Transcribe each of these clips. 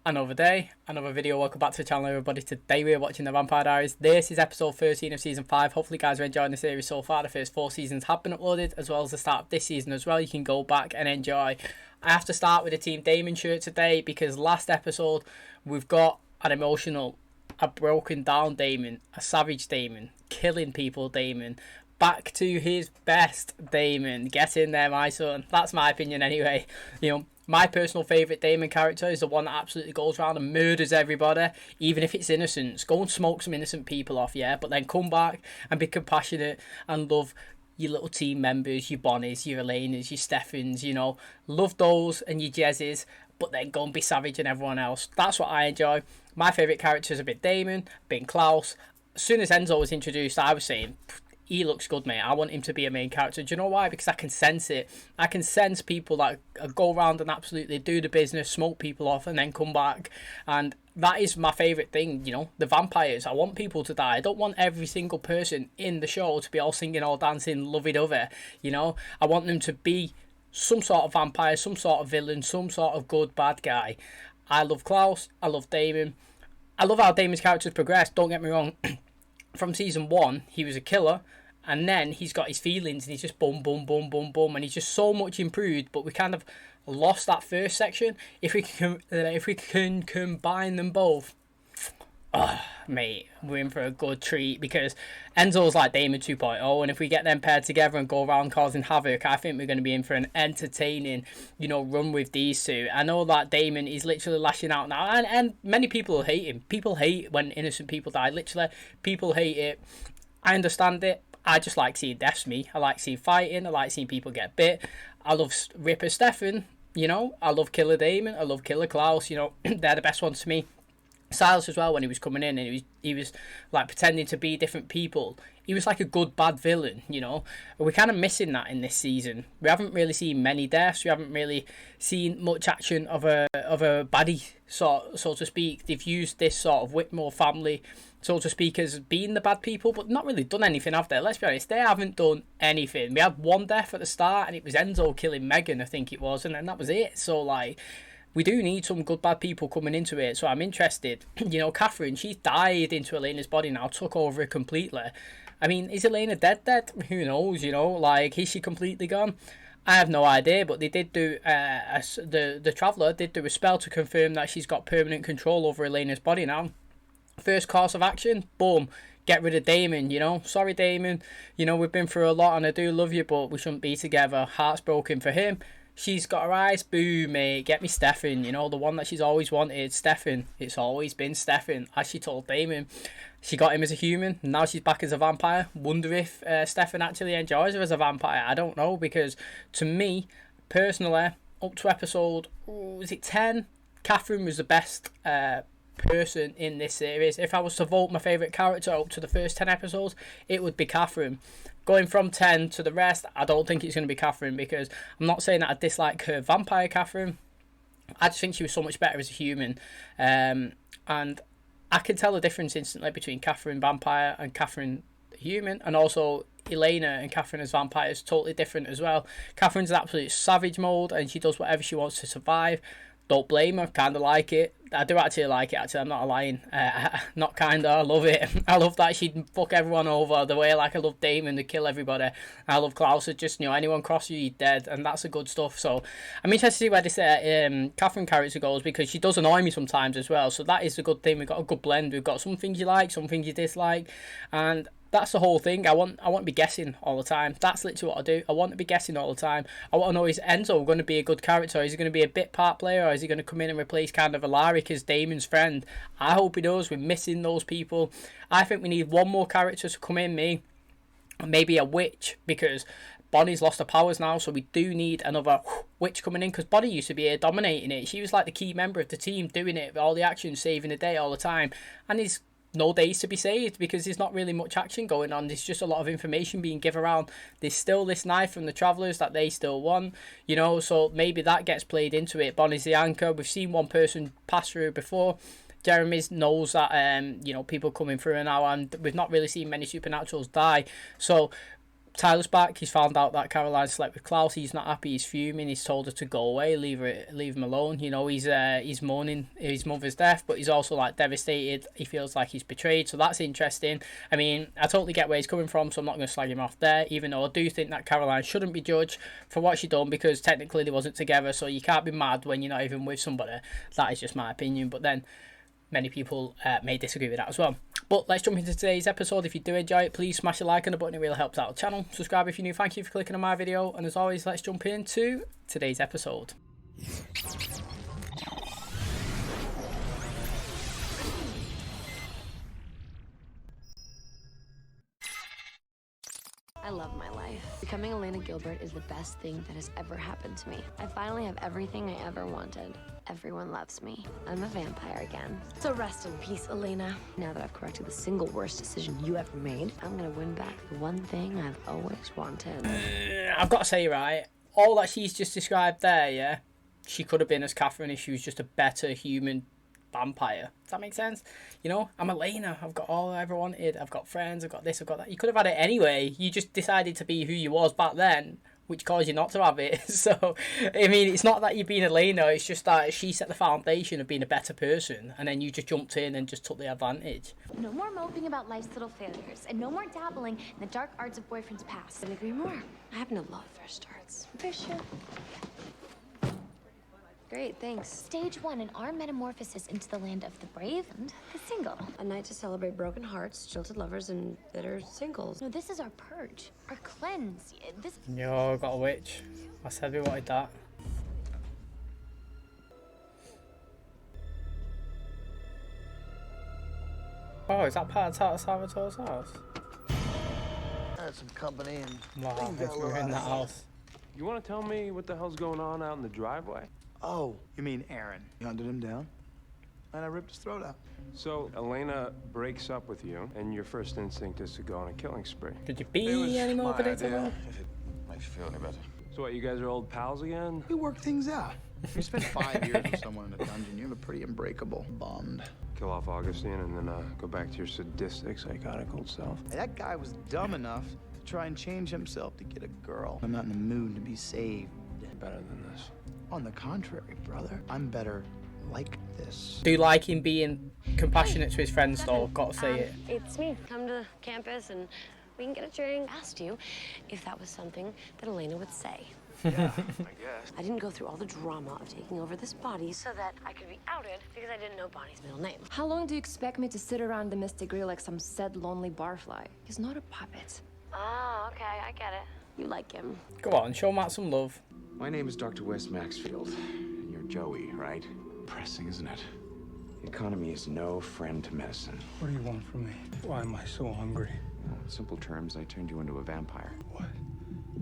Another day, another video. Welcome back to the channel, everybody. Today we're watching the Vampire Diaries. This is episode 13 of season 5. Hopefully you guys are enjoying the series so far. The first 4 seasons have been uploaded, as well as the start of this season as well. You can go back and enjoy. I have to start with a Team Damon shirt today, because last episode we've got an emotional, a broken down Damon, a savage Damon, killing people Damon, back to his best Damon. Get in there, my son. That's my opinion anyway. My personal favourite Damon character is the one that absolutely goes around and murders everybody, even if it's innocents. Go and smoke some innocent people off, yeah? But then come back and be compassionate and love your little team members, your Bonnies, your Elenas, your Stephans, Love those and your Jezzes, but then go and be savage and everyone else. That's what I enjoy. My favourite characters have been Damon, been Klaus. As soon as Enzo was introduced, I was saying, he looks good, mate. I want him to be a main character. Do you know why? Because I can sense it. I can sense people that go around and absolutely do the business, smoke people off, and then come back. And that is my favourite thing, the vampires. I want people to die. I don't want every single person in the show to be all singing, all dancing, lovey-dovey. I want them to be some sort of vampire, some sort of villain, some sort of good, bad guy. I love Klaus. I love Damon. I love how Damon's character's progressed. Don't get me wrong. From season 1, he was a killer, and then he's got his feelings, and he's just boom, boom, boom, boom, boom, and he's just so much improved. But we kind of lost that first section. If we can combine them both, mate, we're in for a good treat, because Enzo's like Damon 2.0, and if we get them paired together and go around causing havoc, I think we're going to be in for an entertaining, run with these two. I know that Damon is literally lashing out now, and many people hate him. People hate when innocent people die. Literally, people hate it. I understand it. I just like seeing deaths, me. I like seeing fighting. I like seeing people get bit. I love Ripper Stefan, I love Killer Damon. I love Killer Klaus, they're the best ones to me. Silas as well, when he was coming in and he was like pretending to be different people. He was like a good bad villain, We're kind of missing that in this season. We haven't really seen many deaths. We haven't really seen much action of a baddie, so to speak. They've used this sort of Whitmore family, so to speak, as being the bad people, but not really done anything, have they? Let's be honest, they haven't done anything. We had one death at the start, and it was Enzo killing Megan, I think it was, and then that was it. So we do need some good bad people coming into it, so I'm interested. Katherine, she's died into Elena's body now, took over it completely. I mean, is Elena dead? Who knows, is she completely gone? I have no idea, but they did do, the Traveller did do a spell to confirm that she's got permanent control over Elena's body now. First course of action, boom, get rid of Damon, Sorry, Damon, we've been through a lot and I do love you, but we shouldn't be together. Heart's broken for him. She's got her eyes. Boom, mate. Get me Stefan, the one that she's always wanted. Stefan. It's always been Stefan, as she told Damon. She got him as a human. Now she's back as a vampire. Wonder if Stefan actually enjoys her as a vampire. I don't know, because to me, personally, up to episode, was it 10? Katherine was the best person in this series. If I was to vote my favourite character up to the first 10 episodes, it would be Katherine. Going from 10 to the rest, I don't think it's going to be Katherine, because I'm not saying that I dislike her vampire Katherine. I just think she was so much better as a human. And I can tell the difference instantly between Katherine vampire and Katherine human, and also Elena and Katherine as vampires, totally different as well. Katherine's an absolute savage mode, and she does whatever she wants to survive. Don't blame her, kind of like it. I do actually like it, actually, I'm not lying. Not kind of, I love it. I love that she'd fuck everyone over, the way I love Damon to kill everybody. I love Klaus, just, anyone cross you, you're dead, and that's the good stuff. So I'm interested to see where this Katherine character goes, because she does annoy me sometimes as well. So that is the good thing. We've got a good blend. We've got some things you like, some things you dislike, and that's the whole thing. I want to be guessing all the time. That's literally what I do. I want to be guessing all the time. I want to know, is Enzo going to be a good character? Is he going to be a bit part player, or is he going to come in and replace kind of Alaric as Damon's friend? I hope he does. We're missing those people. I think we need one more character to come in, maybe a witch, because Bonnie's lost her powers now, so we do need another witch coming in, because Bonnie used to be here dominating it. She was like the key member of the team, doing it, all the action, saving the day all the time, and he's no days to be saved, because there's not really much action going on. There's just a lot of information being given around. There's still this knife from the Travellers that they still want, so maybe that gets played into it. Bonnie's the anchor. We've seen one person pass through before. Jeremy knows that people coming through now, and we've not really seen many supernaturals die. So Tyler's back. He's found out that Caroline slept with Klaus. He's not happy. He's fuming. He's told her to go away, leave him alone. You know, he's mourning his mother's death, but he's also like devastated. He feels like he's betrayed. So that's interesting. I mean, I totally get where he's coming from, so I'm not going to slag him off there. Even though I do think that Caroline shouldn't be judged for what she done, because technically they wasn't together. So you can't be mad when you're not even with somebody. That is just my opinion. But then many people may disagree with that as well. But let's jump into today's episode. If you do enjoy it, please smash a like on the button. It really helps out the channel. Subscribe if you're new. Thank you for clicking on my video. And as always, let's jump into today's episode. I love my life. Becoming Elena Gilbert is the best thing that has ever happened to me. I finally have everything I ever wanted. Everyone loves me. I'm a vampire again. So rest in peace, Elena. Now that I've corrected the single worst decision you ever made, I'm gonna win back the one thing I've always wanted. I've got to say, right, all that she's just described there, yeah, she could have been as Katherine if she was just a better human vampire. Does that make sense? You know, I'm Elena. I've got all I ever wanted. I've got friends. I've got this. I've got that. You could have had it anyway. You just decided to be who you was back then, which caused you not to have it. So, I mean, it's not that you've been Elena. It's just that she set the foundation of being a better person, and then you just jumped in and just took the advantage. No more moping about life's little failures, and no more dabbling in the dark arts of boyfriend's past. Couldn't agree more. I happen to love fresh starts. For sure. Great, thanks. Stage 1 in our metamorphosis into the land of the brave and the single. A night to celebrate broken hearts, jilted lovers, and bitter singles. No, this is our purge, our cleanse. This. Yo, got a witch. I said we wanted that. Oh, is that part of Salvatore's house? I had some company and Wow, things got a we're little in that out of house. You want to tell me what the hell's going on out in the driveway? Oh, you mean Aaron? You hunted him down, and I ripped his throat out. So Elena breaks up with you, and your first instinct is to go on a killing spree. Could you be any more predictable? If it makes you feel any better. So what, you guys are old pals again? We work things out. You spend 5 years with someone in a dungeon, you have a pretty unbreakable bond. Kill off Augustine and then go back to your sadistic, psychotic old self. Hey, that guy was dumb enough to try and change himself to get a girl. I'm not in the mood to be saved. Better than this. On the contrary, brother, I'm better like this. Do you like him being compassionate to his friends though? Got to say it. It's me. Come to campus and we can get a drink. I asked you if that was something that Elena would say. Yeah, I guess. I didn't go through all the drama of taking over this body so that I could be outed because I didn't know Bonnie's middle name. How long do you expect me to sit around the Mystic Grill like some sad, lonely barfly? He's not a puppet. Oh, okay, I get it. You like him. Go on, show Matt some love. My name is Dr. Wes Maxfield, and you're Joey, right? Pressing, isn't it? The economy is no friend to medicine. What do you want from me? Why am I so hungry? Well, in simple terms, I turned you into a vampire. What?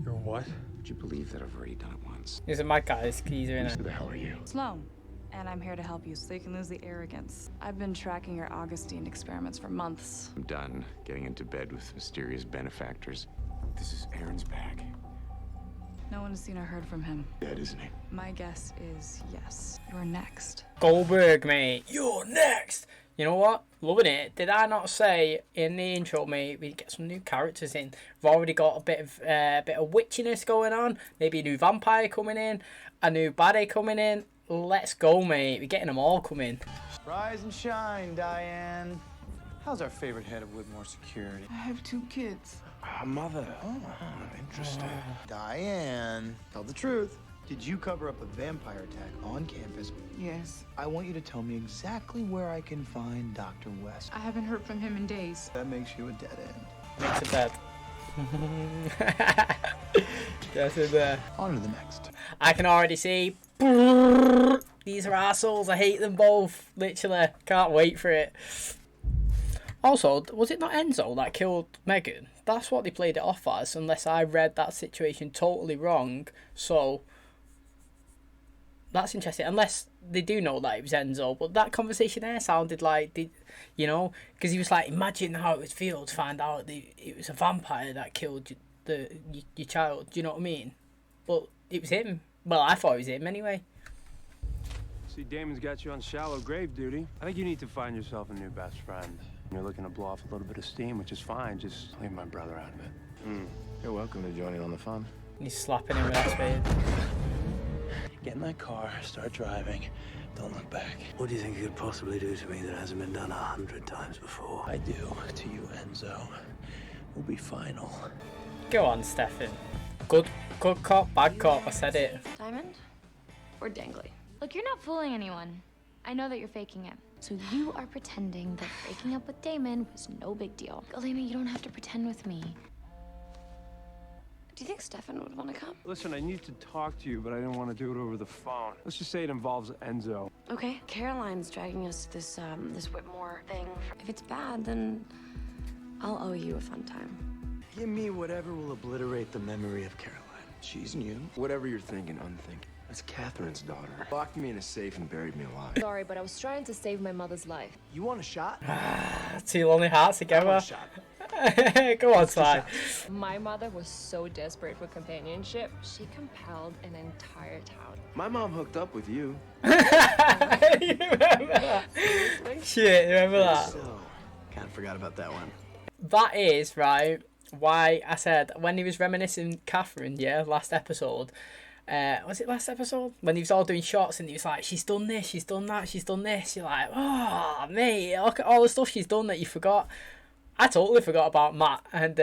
You're what? Would you believe that I've already done it once? He's a mad guy, he's in it. Who the hell are you? Sloan, and I'm here to help you so you can lose the arrogance. I've been tracking your Augustine experiments for months. I'm done getting into bed with mysterious benefactors. This is Aaron's bag. No one has seen or heard from him. Dead, isn't he? My guess is yes. You're next. Goldberg, mate. You're next. You know what? Loving it. Did I not say in the intro, mate, we get some new characters in? We've already got a bit of witchiness going on. Maybe a new vampire coming in. A new baddie coming in. Let's go, mate. We're getting them all coming. Rise and shine, Diane. How's our favorite head of Whitmore Security? I have 2 kids. Mother. Oh, interesting. Diane, tell the truth. Did you cover up a vampire attack on campus? Yes. I want you to tell me exactly where I can find Dr. West. I haven't heard from him in days. That makes you a dead end. Makes it bad. That's it there. On to the next. I can already see. These are assholes. I hate them both. Literally. Can't wait for it. Also, was it not Enzo that killed Megan? That's what they played it off as, unless I read that situation totally wrong. So, that's interesting. Unless they do know that it was Enzo. But that conversation there sounded like, you know, because he was like, imagine how it would feel to find out that it was a vampire that killed your child. Do you know what I mean? But it was him. Well, I thought it was him anyway. See, Damon's got you on shallow grave duty. I think you need to find yourself a new best friend. You're looking to blow off a little bit of steam, which is fine. Just leave my brother out of it. You're welcome to join in on the fun. He's slapping him with that spade. Get in that car, start driving. Don't look back. What do you think you could possibly do to me that hasn't been done 100 times before? I do to you, Enzo. Will be final. Go on, Stefan. Good cop, bad cop. I said it. Diamond? Or Dangly? Look, you're not fooling anyone. I know that you're faking it. So you are pretending that breaking up with Damon was no big deal. Elena, you don't have to pretend with me. Do you think Stefan would want to come? Listen, I need to talk to you, but I didn't want to do it over the phone. Let's just say it involves Enzo. Okay. Caroline's dragging us to this Whitmore thing. If it's bad, then I'll owe you a fun time. Give me whatever will obliterate the memory of Caroline. She's new. Whatever you're thinking, unthinking. That's Katherine's daughter. Locked me in a safe and buried me alive. Sorry, but I was trying to save my mother's life. You want a shot? Two lonely hearts together. Go on, Sly. My mother was so desperate for companionship, she compelled an entire town. My mom hooked up with you. You remember that? Shit, remember that? So, kind of forgot about that one. That is, right, why I said, when he was reminiscing Katherine, yeah, last episode, was it last episode? When he was all doing shots and he was like, she's done this, she's done that, she's done this. You're like, oh, mate, look at all the stuff she's done that you forgot. I totally forgot about Matt and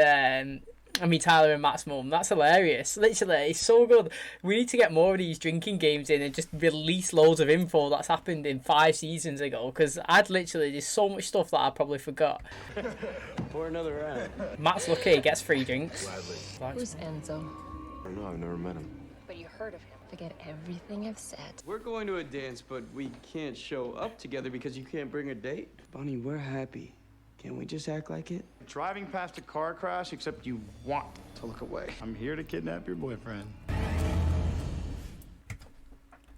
Tyler and Matt's mum. That's hilarious. Literally, it's so good. We need to get more of these drinking games in and just release loads of info that's happened in 5 seasons ago. Because there's so much stuff that I probably forgot. Pour another round. Matt's lucky, he gets free drinks. Who's Enzo? I don't know, I've never met him. But you heard of him. Forget everything I've said. We're going to a dance, but we can't show up together because you can't bring a date. Bonnie, we're happy. Can't we just act like it? Driving past a car crash, except you want to look away. I'm here to kidnap your boyfriend.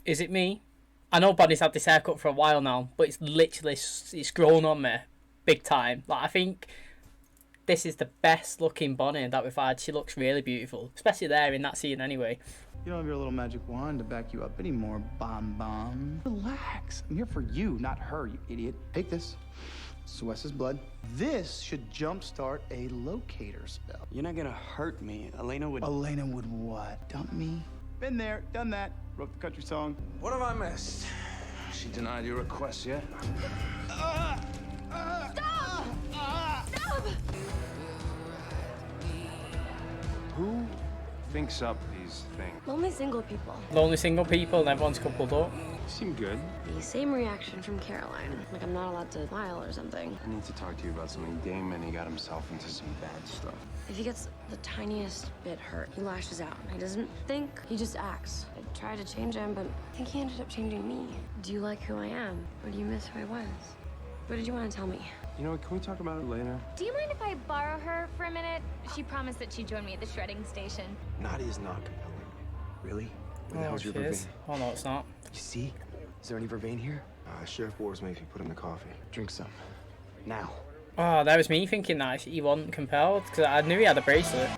Is it me? I know Bonnie's had this haircut for a while now, but it's grown on me big time. Like, I think this is the best looking Bonnie that we've had. She looks really beautiful, especially there in that scene anyway. You don't have your little magic wand to back you up anymore, Bomb. Relax. I'm here for you, not her, you idiot. Take this. It's Wes's blood. This should jumpstart a locator spell. You're not gonna hurt me. Elena would what? Dump me? Been there, done that. Wrote the country song. What have I missed? She denied your request yet? Stop! Stop! Who thinks up these things? Lonely single people. Lonely single people and everyone's coupled up. Seem good. The same reaction from Caroline. Like I'm not allowed to smile or something. I need to talk to you about something. Damon, he got himself into some bad stuff. If he gets the tiniest bit hurt, he lashes out. He doesn't think, he just acts. I tried to change him, but I think he ended up changing me. Do you like who I am? Or do you miss who I was? What did you want to tell me? You know what, can we talk about Elena? Do you mind if I borrow her for a minute? She promised that she'd join me at the shredding station. Nadia's not compelling. Really? Where the hell's your she vervain? is. Oh no, it's not. You see? Is there any vervain here? Sheriff Wars makes me put in the coffee. Drink some. Now. Oh, that was me thinking that he wasn't compelled because I knew he had a bracelet.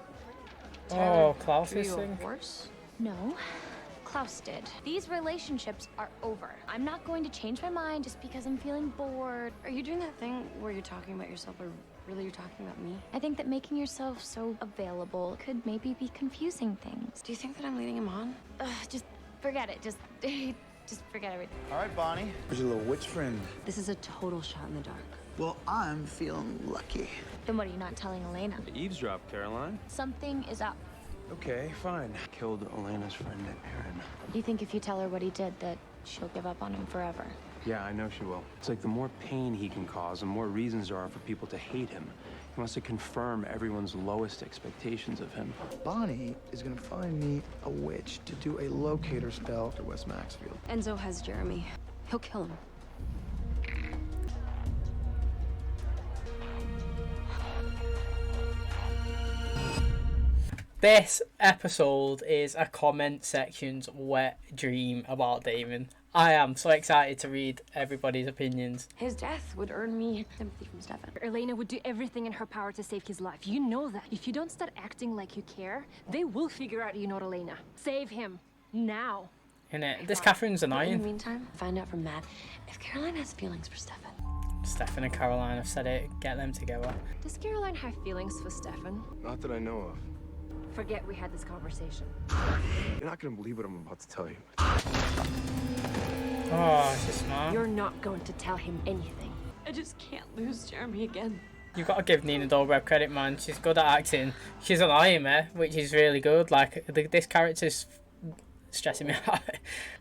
Oh, Klaus is thing. No, Klaus did. These relationships are over. I'm not going to change my mind just because I'm feeling bored. Are you doing that thing where you're talking about yourself or really you're talking about me? I think that making yourself so available could maybe be confusing things. Do you think that I'm leading him on? Just forget it. Just forget everything. All right, Bonnie. Where's your little witch friend? This is a total shot in the dark. Well, I'm feeling lucky. Then what are you not telling Elena? Eavesdrop, Caroline. Something is up. Okay, fine. Killed Elena's friend Aaron. You think if you tell her what he did, that she'll give up on him forever? Yeah, I know she will. It's like the more pain he can cause, the more reasons there are for people to hate him. He wants to confirm everyone's lowest expectations of him. Bonnie is gonna find me a witch to do a locator spell to West Maxfield. Enzo has Jeremy. He'll kill him. This episode is a comment section's wet dream about Damon. I am so excited to read everybody's opinions. His death would earn me sympathy from Stefan. Elena would do everything in her power to save his life. You know that. If you don't start acting like you care, they will figure out you're not Elena. Save him. Now. Innit? This Katherine's In the annoying. meantime, find out from Matt if Caroline has feelings for Stefan. Stefan and Caroline have said it. Get them together. Does Caroline have feelings for Stefan? Not that I know of. Forget we had this conversation. You're not gonna believe what I'm about to tell you. Oh, she's smart. You're not going to tell him anything. I just can't lose Jeremy again. You've got to give Nina Dobrev credit, man. She's good at acting. She's annoying me, which is really good. Like, this character's stressing me out.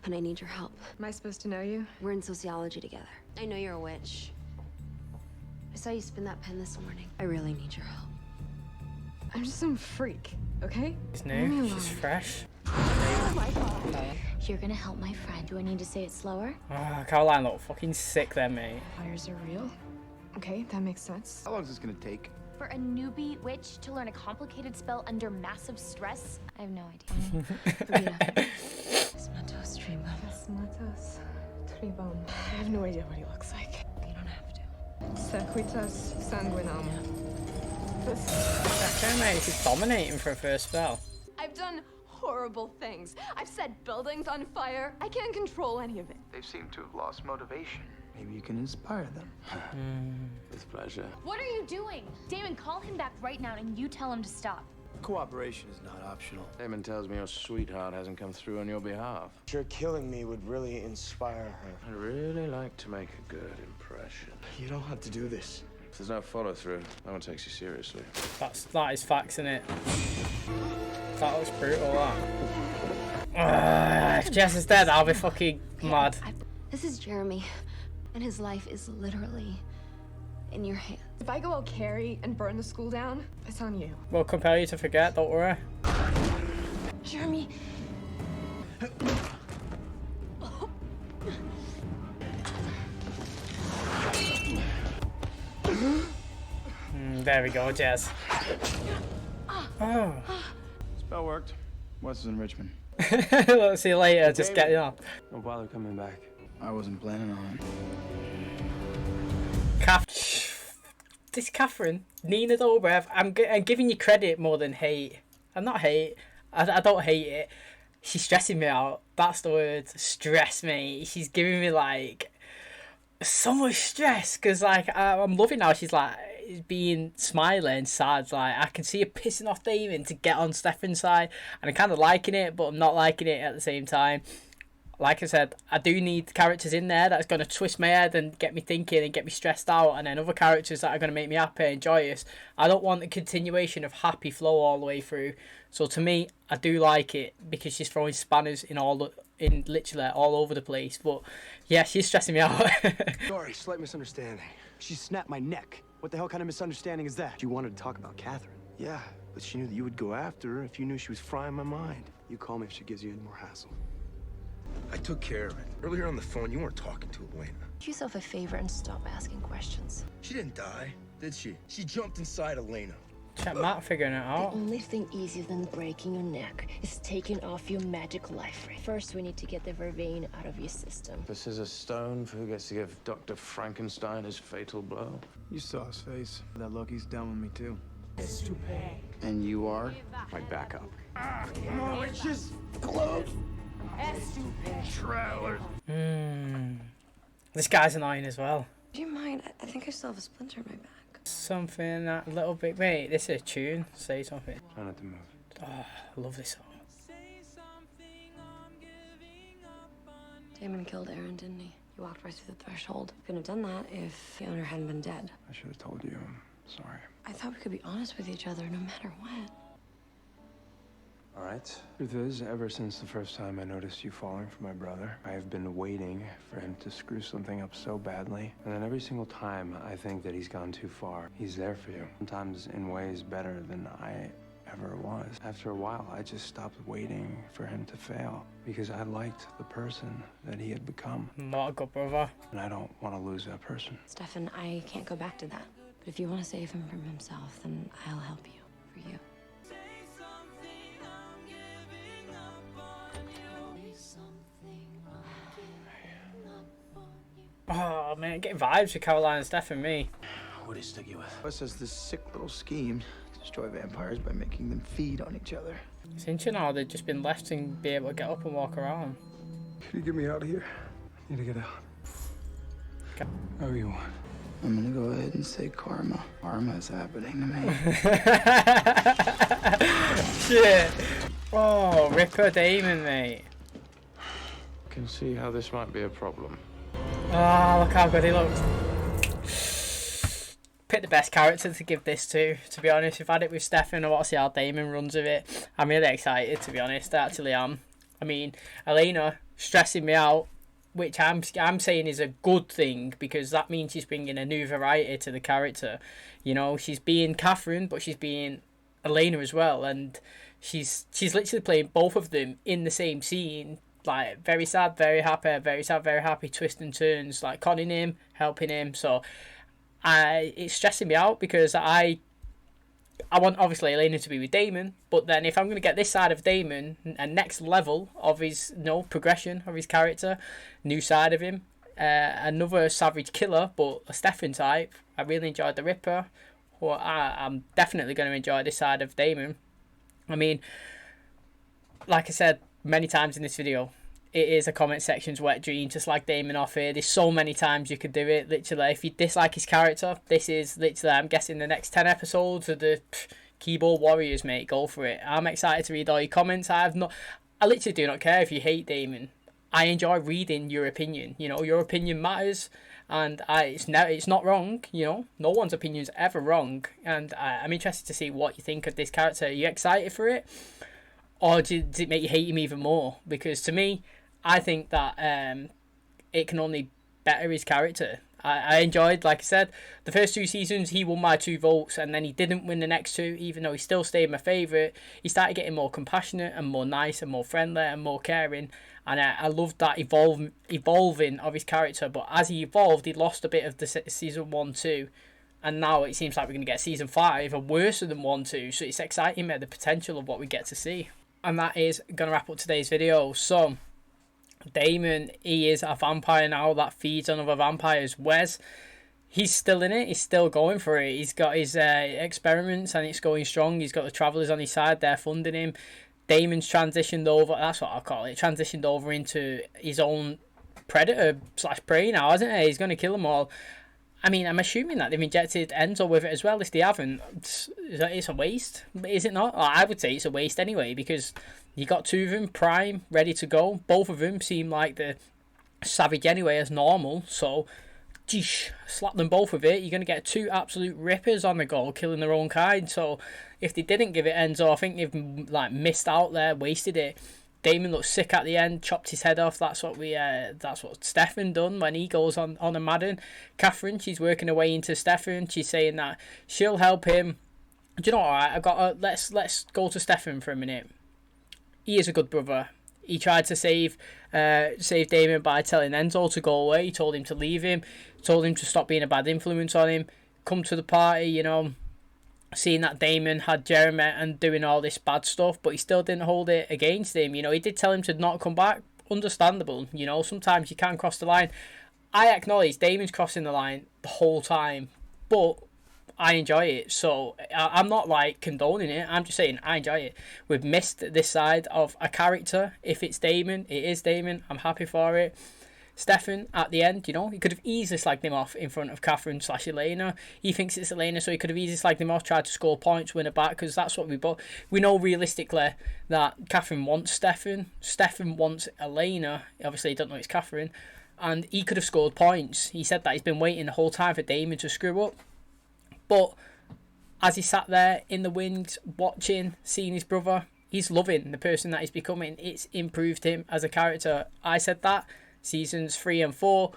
And I need your help. Am I supposed to know you? We're in sociology together. I know you're a witch. I saw you spin that pen this morning. I really need your help. I'm just some freak, okay? She's Leave me new. alone. She's fresh. You're gonna help my friend. Do I need to say it slower? Oh, Caroline looked fucking sick then, mate. Fires are real. Okay, that makes sense. How long is this gonna take? For a newbie witch to learn a complicated spell under massive stress? I have no idea. Matos Tribum. Matos Tribum. I have no idea what he looks like. You don't have to. Sequitas sanguinam. Okay, mate, she's dominating for a first spell. I've done horrible things. I've set buildings on fire. I can't control any of it. They seem to have lost motivation. Maybe you can inspire them. With pleasure. What are you doing? Damon, call him back right now and you tell him to stop. Cooperation is not optional. Damon tells me your sweetheart hasn't come through on your behalf. Sure, killing me would really inspire her. I'd really like to make a good impression. You don't have to do this. If there's no follow-through, no one takes you seriously. That is facts, innit? That looks brutal, that. If Jess is dead, I'll be fucking mad. This is Jeremy, and his life is literally in your hands. If I go all Carrie and burn the school down, it's on you. We'll compel you to forget, don't worry. Jeremy. There we go, Jess. Oh. Spell worked. Wes is in Richmond. Let's see you later. Just get it off. Don't bother coming back. I wasn't planning on it. This Katherine, Nina Dobrev, I'm giving you credit more than hate. I'm not hate. I don't hate it. She's stressing me out. That's the word. Stress me. She's giving me like so much stress because like I'm loving how she's like being smiling, sad. Like I can see her pissing off Damon to get on Stefan's side, and I'm kind of liking it, but I'm not liking it at the same time. Like I said, I do need characters in there that's going to twist my head and get me thinking and get me stressed out, and then other characters that are going to make me happy and joyous. I don't want a continuation of happy flow all the way through. So to me, I do like it because she's throwing spanners in literally all over the place. But yeah, she's stressing me out. Sorry, slight misunderstanding. She snapped my neck. What the hell kind of misunderstanding is that? You wanted to talk about Katherine. Yeah, but she knew that you would go after her if you knew she was frying my mind. You call me if she gives you any more hassle. I took care of it. Earlier on the phone, you weren't talking to Elena. Do yourself a favor and stop asking questions. She didn't die, did she? She jumped inside Elena. Check Matt figuring it out. The only thing easier than breaking your neck is taking off your magic life ray. First, we need to get the vervain out of your system. This is a stone for who gets to give Dr. Frankenstein his fatal blow. You saw his face. That look, he's down with me too. And you are? My backup. No, it's just close. Travelers. This guy's annoying as well. Do you mind? I think I still have a splinter in my back. Something that little bit. Wait, this is a tune. Say something. Try not to move. Oh, I love this song. Damon killed Aaron, didn't he? He walked right through the threshold. Couldn't have done that if the owner hadn't been dead. I should have told you. I'm sorry. I thought we could be honest with each other no matter what. All right. Truth is, ever since the first time I noticed you falling for my brother, I have been waiting for him to screw something up so badly. And then every single time, I think that he's gone too far. He's there for you, sometimes in ways better than I ever was. After a while, I just stopped waiting for him to fail because I liked the person that he had become. Not a good brother. And I don't want to lose that person. Stefan, I can't go back to that. But if you want to save him from himself, then I'll help you. For you. Oh man, getting vibes with Caroline and Steph and me. What do you stick you with? Wes has this sick little scheme to destroy vampires by making them feed on each other. It's interesting how they've just been left and be able to get up and walk around. Can you get me out of here? I need to get out. However you want. I'm gonna go ahead and say karma. Karma is happening to me. Shit. Oh, Ripper Damon, mate. Can see how this might be a problem. Oh, look how good he looks. Pick the best character to give this to be honest. We've had it with Stefan. I want to see how Damon runs with it. I'm really excited, to be honest. I actually am. I mean, Elena stressing me out, which I'm saying is a good thing, because that means she's bringing a new variety to the character. You know, she's being Katherine, but she's being Elena as well, and she's literally playing both of them in the same scene. Like, very sad, very happy, very sad, very happy, twists and turns, like conning him, helping him. So it's stressing me out, because I want, obviously, Elena to be with Damon, but then if I'm going to get this side of Damon, a next level of his, progression of his character, new side of him, another savage killer, but a Stefan type. I really enjoyed the Ripper. Well, I'm definitely going to enjoy this side of Damon. I mean, like I said many times in this video, it is a comment section's wet dream to slag Damon off here. There's so many times you could do it. Literally, if you dislike his character, this is literally, I'm guessing, the next 10 episodes of the Keyboard Warriors, mate. Go for it. I'm excited to read all your comments. I literally do not care if you hate Damon. I enjoy reading your opinion. You know, your opinion matters, and it's not wrong. You know, no one's opinion is ever wrong, and I'm interested to see what you think of this character. Are you excited for it, or does it make you hate him even more? Because to me, I think that it can only better his character. I enjoyed, like I said, the first 2 seasons, he won my 2 votes, and then he didn't win the next 2, even though he still stayed my favourite. He started getting more compassionate and more nice and more friendly and more caring, and I loved that evolving of his character. But as he evolved, he lost a bit of the season 1-2, and now it seems like we're going to get season 5 and worse than 1-2, so it's exciting, the potential of what we get to see. And that is going to wrap up today's video. So Damon, he is a vampire now that feeds on other vampires. Wes, he's still in it. He's still going for it. He's got his experiments, and it's going strong. He's got the Travellers on his side. They're funding him. Damon's transitioned over. That's what I call it. Transitioned over into his own predator / prey now, hasn't he? He's going to kill them all. I mean, I'm assuming that they've injected Enzo with it as well. If they haven't, it's a waste. Is it not? I would say it's a waste anyway, because you got 2 of them prime, ready to go. Both of them seem like the savage anyway as normal. So, geesh, slap them both with it. You're going to get 2 absolute rippers on the go, killing their own kind. So, if they didn't give it Enzo, I think they've missed out there, wasted it. Damon looks sick at the end, chopped his head off. That's what Stefan done when he goes on a Madden. Katherine, she's working her way into Stefan. She's saying that she'll help him. Do you know what? Let's go to Stefan for a minute. He is a good brother. He tried to save Damon by telling Enzo to go away. He told him to leave him. Told him to stop being a bad influence on him. Come to the party, you know. Seeing that Damon had Jeremy and doing all this bad stuff, but he still didn't hold it against him. You know, he did tell him to not come back. Understandable. You know, sometimes you can cross the line. I acknowledge Damon's crossing the line the whole time, but I enjoy it. So I'm not condoning it. I'm just saying I enjoy it. We've missed this side of a character. If it's Damon, it is Damon. I'm happy for it. Stefan, at the end, you know, he could have easily slagged him off in front of Katherine / Elena. He thinks it's Elena, so he could have easily slagged him off, tried to score points, win it back, because that's what we know realistically that Katherine wants Stefan. Stefan wants Elena. Obviously, he don't know it's Katherine. And he could have scored points. He said that he's been waiting the whole time for Damon to screw up. But as he sat there in the wings, watching, seeing his brother, he's loving the person that he's becoming. It's improved him as a character. I said that. Seasons 3 and 4,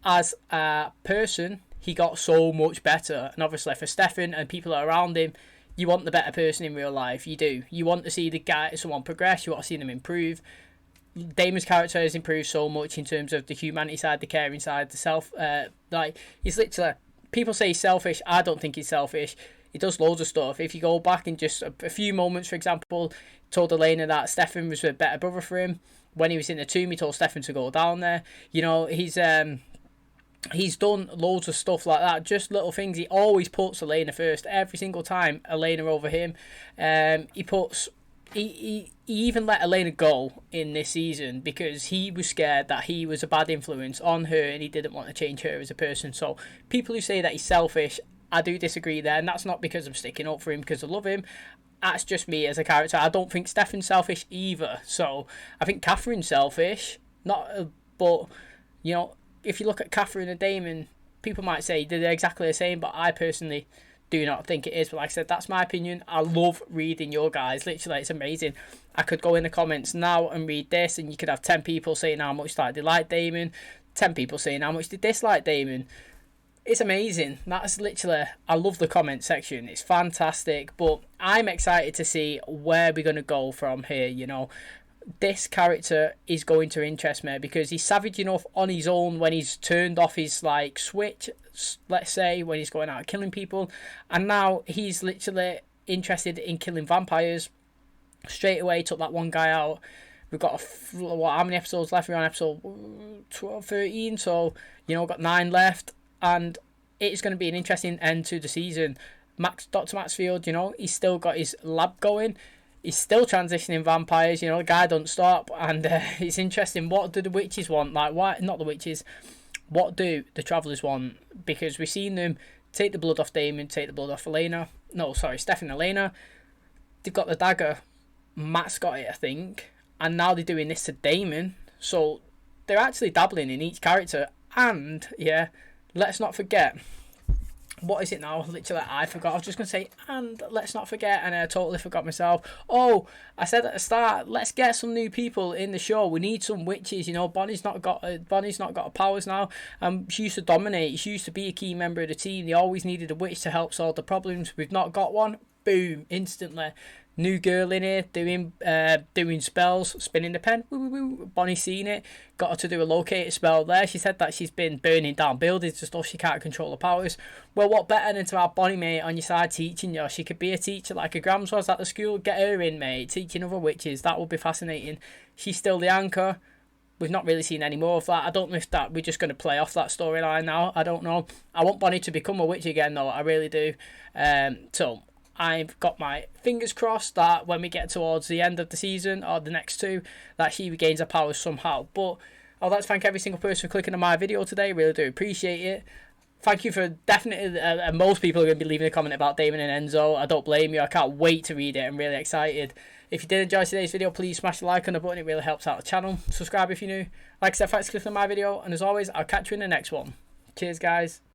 as a person, he got so much better. And obviously for Stefan and people around him, you want the better person in real life. You do. You want to see someone progress. You want to see them improve. Damon's character has improved so much in terms of the humanity side, the caring side, the self. He's literally, people say he's selfish. I don't think he's selfish. He does loads of stuff. If you go back in just a few moments, for example, told Elena that Stefan was a better brother for him. When he was in the tomb, he told Stefan to go down there. You know, he's done loads of stuff like that. Just little things. He always puts Elena first. Every single time, Elena over him. He even let Elena go in this season because he was scared that he was a bad influence on her and he didn't want to change her as a person. So people who say that he's selfish, I do disagree there. And that's not because I'm sticking up for him because I love him. that's just me as a character. I don't think Stefan's selfish either. So I think Katherine's selfish. But, you know, if you look at Katherine and Damon, people might say they're exactly the same, but I personally do not think it is. But like I said, that's my opinion. I love reading your guys. Literally, it's amazing. I could go in the comments now and read this, and you could have 10 people saying how much they like Damon, 10 people saying how much they dislike Damon. It's amazing. That's literally, I love the comment section. It's fantastic. But I'm excited to see where we're going to go from here, you know. This character is going to interest me because he's savage enough on his own when he's turned off his like switch, let's say, when he's going out killing people, and now he's literally interested in killing vampires. Straight away took that one guy out. We've got how many episodes left? We're on episode 12, 13, so you know, got 9 left, and it's going to be an interesting end to the season. Dr. Maxfield, you know, he's still got his lab going. He's still transitioning vampires, you know, the guy don't stop, and it's interesting, what do the witches want? Like, why, not the witches, what do the Travellers want? Because we've seen them take the blood off Damon, take the blood off Elena, no, sorry, Stefan and Elena, they've got the dagger, Matt's got it, I think, and now they're doing this to Damon, so they're actually dabbling in each character, and, yeah, let's not forget, what is it now? Literally, I forgot. I was just going to say, and let's not forget, and I totally forgot myself. Oh, I said at the start, let's get some new people in the show. We need some witches, you know. Bonnie's not got her powers now. She used to dominate. She used to be a key member of the team. They always needed a witch to help solve the problems. We've not got one. Boom, instantly. New girl in here doing spells, spinning the pen. Woo, woo, woo. Bonnie's seen it. Got her to do a locator spell there. She said that she's been burning down buildings and stuff. She can't control her powers. Well, what better than to have Bonnie, mate, on your side teaching you? She could be a teacher like her grams was at the school. Get her in, mate, teaching other witches. That would be fascinating. She's still the anchor. We've not really seen any more of that. I don't know if that we're just going to play off that storyline now. I don't know. I want Bonnie to become a witch again, though. I really do. So I've got my fingers crossed that when we get towards the end of the season, or the next 2, that she regains her powers somehow. But I'd like to thank every single person for clicking on my video today. Really do appreciate it. Thank you for definitely, most people are going to be leaving a comment about Damon and Enzo. I don't blame you. I can't wait to read it. I'm really excited. If you did enjoy today's video, please smash the like on the button. It really helps out the channel. Subscribe if you're new. Like I said, thanks for clicking on my video. And as always, I'll catch you in the next one. Cheers, guys.